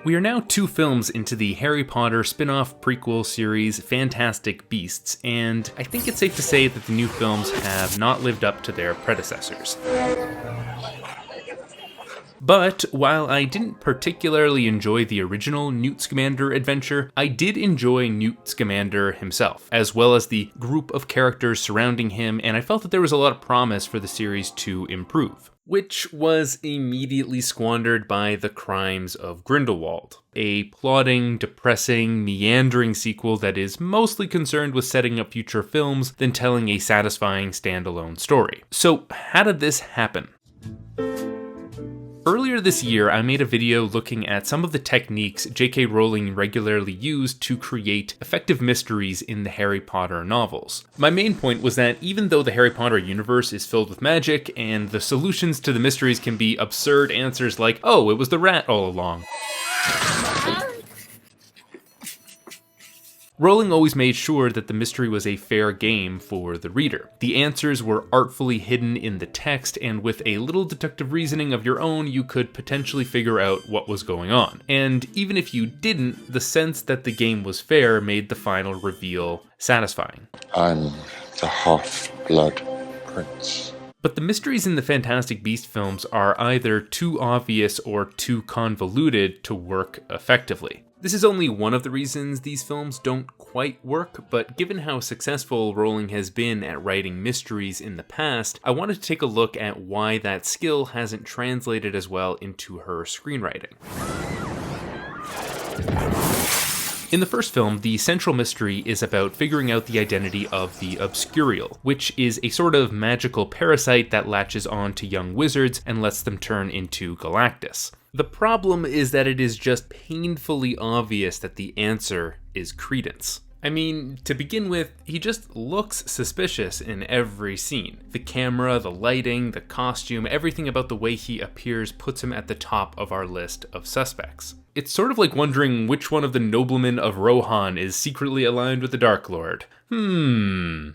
We are now 2 films into the Harry Potter spin-off prequel series Fantastic Beasts, and I think it's safe to say that the new films have not lived up to their predecessors. But while I didn't particularly enjoy the original Newt Scamander adventure, I did enjoy Newt Scamander himself, as well as the group of characters surrounding him, and I felt that there was a lot of promise for the series to improve, which was immediately squandered by the Crimes of Grindelwald, a plotting, depressing, meandering sequel that is mostly concerned with setting up future films than telling a satisfying standalone story. So how did this happen? Earlier this year, I made a video looking at some of the techniques J.K. Rowling regularly used to create effective mysteries in the Harry Potter novels. My main point was that even though the Harry Potter universe is filled with magic, and the solutions to the mysteries can be absurd answers like, "Oh, it was the rat all along," Rowling always made sure that the mystery was a fair game for the reader. The answers were artfully hidden in the text, and with a little deductive reasoning of your own, you could potentially figure out what was going on. And even if you didn't, the sense that the game was fair made the final reveal satisfying. I'm the Half-Blood Prince. But the mysteries in the Fantastic Beasts films are either too obvious or too convoluted to work effectively. This is only one of the reasons these films don't quite work, but given how successful Rowling has been at writing mysteries in the past, I wanted to take a look at why that skill hasn't translated as well into her screenwriting. In the first film, the central mystery is about figuring out the identity of the Obscurial, which is a sort of magical parasite that latches on to young wizards and lets them turn into Galactus. The problem is that it is just painfully obvious that the answer is Credence. I mean, to begin with, he just looks suspicious in every scene. The camera, the lighting, the costume, everything about the way he appears puts him at the top of our list of suspects. It's sort of like wondering which one of the noblemen of Rohan is secretly aligned with the Dark Lord. Who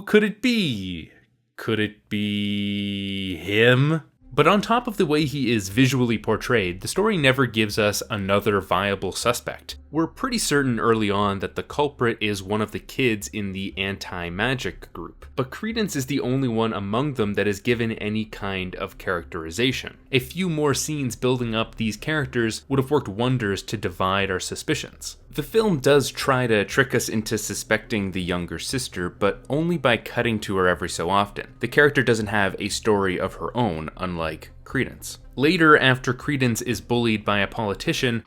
could it be? Could it be him? But on top of the way he is visually portrayed, the story never gives us another viable suspect. We're pretty certain early on that the culprit is one of the kids in the anti-magic group, but Credence is the only one among them that is given any kind of characterization. A few more scenes building up these characters would have worked wonders to divide our suspicions. The film does try to trick us into suspecting the younger sister, but only by cutting to her every so often. The character doesn't have a story of her own, unlike Credence. Later, after Credence is bullied by a politician,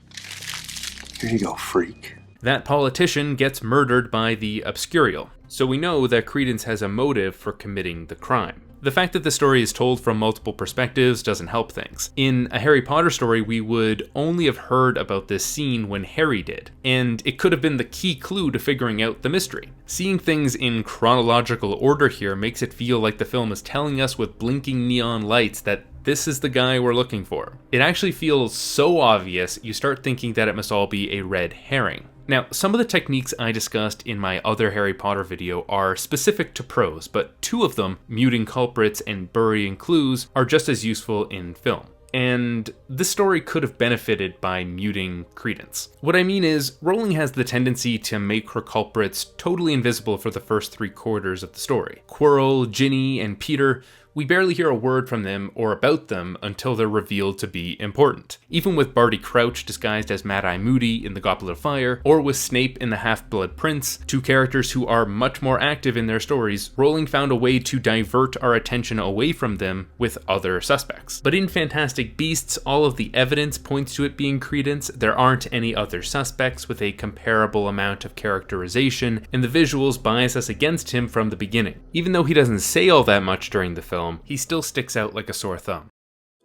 "Here you go, freak," that politician gets murdered by the Obscurial, so we know that Credence has a motive for committing the crime. The fact that the story is told from multiple perspectives doesn't help things. In a Harry Potter story, we would only have heard about this scene when Harry did, and it could have been the key clue to figuring out the mystery. Seeing things in chronological order here makes it feel like the film is telling us with blinking neon lights that this is the guy we're looking for. It actually feels so obvious, you start thinking that it must all be a red herring. Now, some of the techniques I discussed in my other Harry Potter video are specific to prose, but 2 of them, muting culprits and burying clues, are just as useful in film. And this story could have benefited by muting Credence. What I mean is, Rowling has the tendency to make her culprits totally invisible for the first 3/4 of the story. Quirrell, Ginny, and Peter, we barely hear a word from them or about them until they're revealed to be important. Even with Barty Crouch disguised as Mad-Eye Moody in The Goblet of Fire, or with Snape in The Half-Blood Prince, 2 characters who are much more active in their stories, Rowling found a way to divert our attention away from them with other suspects. But in Fantastic Beasts, all of the evidence points to it being Credence, there aren't any other suspects with a comparable amount of characterization, and the visuals bias us against him from the beginning. Even though he doesn't say all that much during the film, he still sticks out like a sore thumb.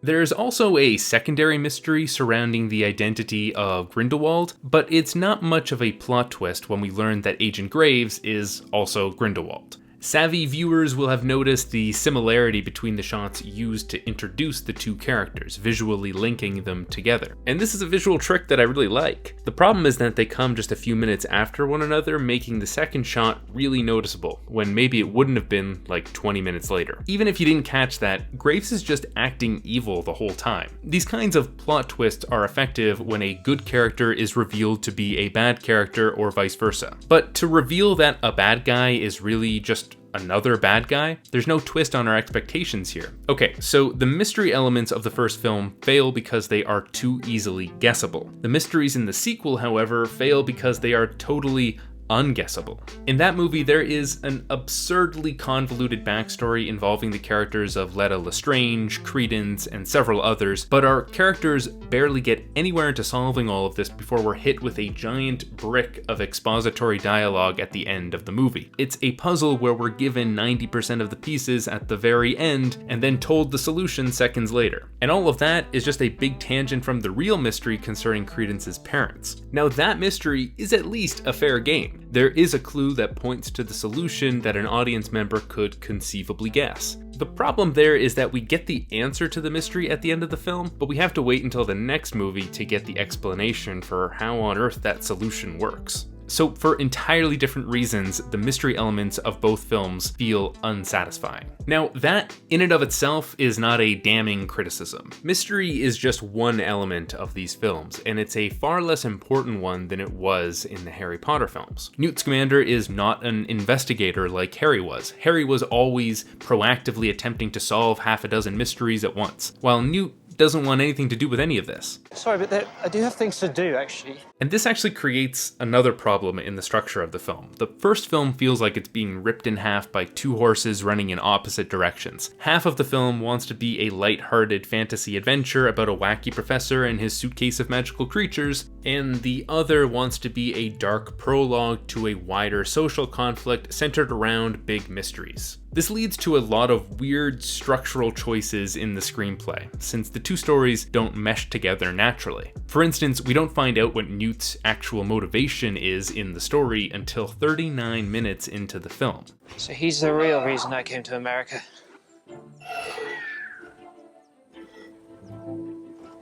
There's also a secondary mystery surrounding the identity of Grindelwald, but it's not much of a plot twist when we learn that Agent Graves is also Grindelwald. Savvy viewers will have noticed the similarity between the shots used to introduce the two characters, visually linking them together. And this is a visual trick that I really like. The problem is that they come just a few minutes after one another, making the second shot really noticeable, when maybe it wouldn't have been like 20 minutes later. Even if you didn't catch that, Graves is just acting evil the whole time. These kinds of plot twists are effective when a good character is revealed to be a bad character or vice versa. But to reveal that a bad guy is really just another bad guy, there's no twist on our expectations here. Okay, so the mystery elements of the first film fail because they are too easily guessable. The mysteries in the sequel, however, fail because they are totally unguessable. In that movie, there is an absurdly convoluted backstory involving the characters of Letta Lestrange, Credence, and several others, but our characters barely get anywhere into solving all of this before we're hit with a giant brick of expository dialogue at the end of the movie. It's a puzzle where we're given 90% of the pieces at the very end and then told the solution seconds later. And all of that is just a big tangent from the real mystery concerning Credence's parents. Now that mystery is at least a fair game. There is a clue that points to the solution that an audience member could conceivably guess. The problem there is that we get the answer to the mystery at the end of the film, but we have to wait until the next movie to get the explanation for how on earth that solution works. So for entirely different reasons, the mystery elements of both films feel unsatisfying. Now, that in and of itself is not a damning criticism. Mystery is just one element of these films, and it's a far less important one than it was in the Harry Potter films. Newt Scamander is not an investigator like Harry was. Harry was always proactively attempting to solve half a dozen mysteries at once, while Newt doesn't want anything to do with any of this. Sorry, but I do have things to do, actually. And this actually creates another problem in the structure of the film. The first film feels like it's being ripped in half by two horses running in opposite directions. Half of the film wants to be a light-hearted fantasy adventure about a wacky professor and his suitcase of magical creatures, and the other wants to be a dark prologue to a wider social conflict centered around big mysteries. This leads to a lot of weird structural choices in the screenplay, since the two stories don't mesh together naturally. For instance, we don't find out what Newt's actual motivation is in the story until 39 minutes into the film. So he's the real reason I came to America.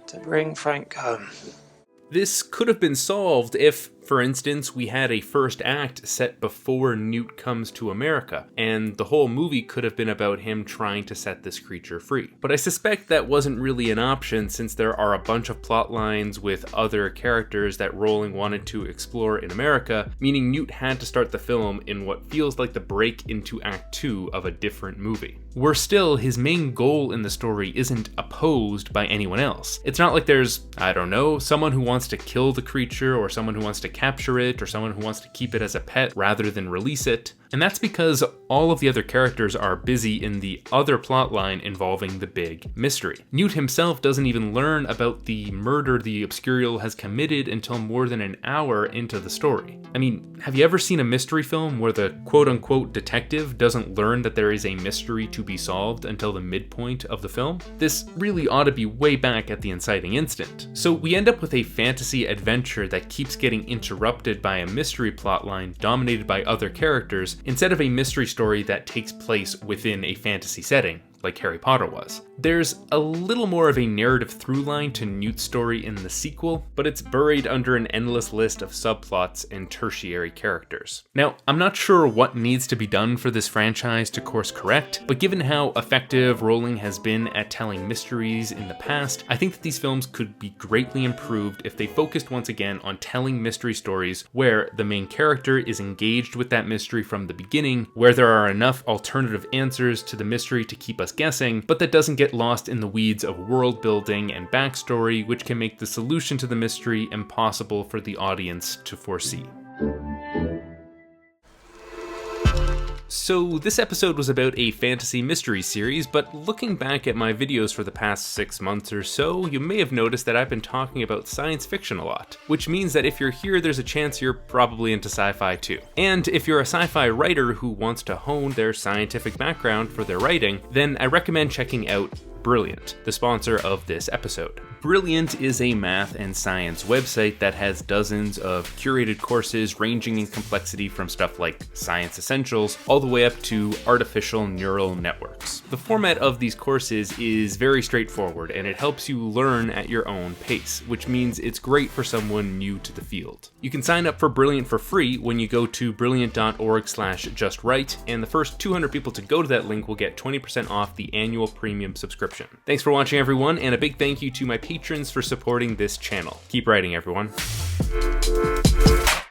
To bring Frank home. This could have been solved if, for instance, we had a first act set before Newt comes to America, and the whole movie could have been about him trying to set this creature free. But I suspect that wasn't really an option since there are a bunch of plot lines with other characters that Rowling wanted to explore in America, meaning Newt had to start the film in what feels like the break into Act 2 of a different movie. Worse still, his main goal in the story isn't opposed by anyone else. It's not like there's, I don't know, someone who wants to kill the creature or someone who wants to capture it or someone who wants to keep it as a pet rather than release it. And that's because all of the other characters are busy in the other plotline involving the big mystery. Newt himself doesn't even learn about the murder the Obscurial has committed until more than an hour into the story. I mean, have you ever seen a mystery film where the quote-unquote detective doesn't learn that there is a mystery to be solved until the midpoint of the film? This really ought to be way back at the inciting instant. So we end up with a fantasy adventure that keeps getting interrupted by a mystery plotline dominated by other characters, instead of a mystery story that takes place within a fantasy setting, like Harry Potter was. There's a little more of a narrative through line to Newt's story in the sequel, but it's buried under an endless list of subplots and tertiary characters. Now, I'm not sure what needs to be done for this franchise to course correct, but given how effective Rowling has been at telling mysteries in the past, I think that these films could be greatly improved if they focused once again on telling mystery stories where the main character is engaged with that mystery from the beginning, where there are enough alternative answers to the mystery to keep us guessing, but that doesn't get lost in the weeds of world building and backstory, which can make the solution to the mystery impossible for the audience to foresee. So this episode was about a fantasy mystery series, but looking back at my videos for the past 6 months or so, you may have noticed that I've been talking about science fiction a lot, which means that if you're here, there's a chance you're probably into sci-fi too. And if you're a sci-fi writer who wants to hone their scientific background for their writing, then I recommend checking out Brilliant, the sponsor of this episode. Brilliant is a math and science website that has dozens of curated courses ranging in complexity from stuff like science essentials all the way up to artificial neural networks. The format of these courses is very straightforward and it helps you learn at your own pace, which means it's great for someone new to the field. You can sign up for Brilliant for free when you go to brilliant.org/justright, and the first 200 people to go to that link will get 20% off the annual premium subscription. Thanks for watching, everyone, and a big thank you to my patrons for supporting this channel. Keep writing, everyone.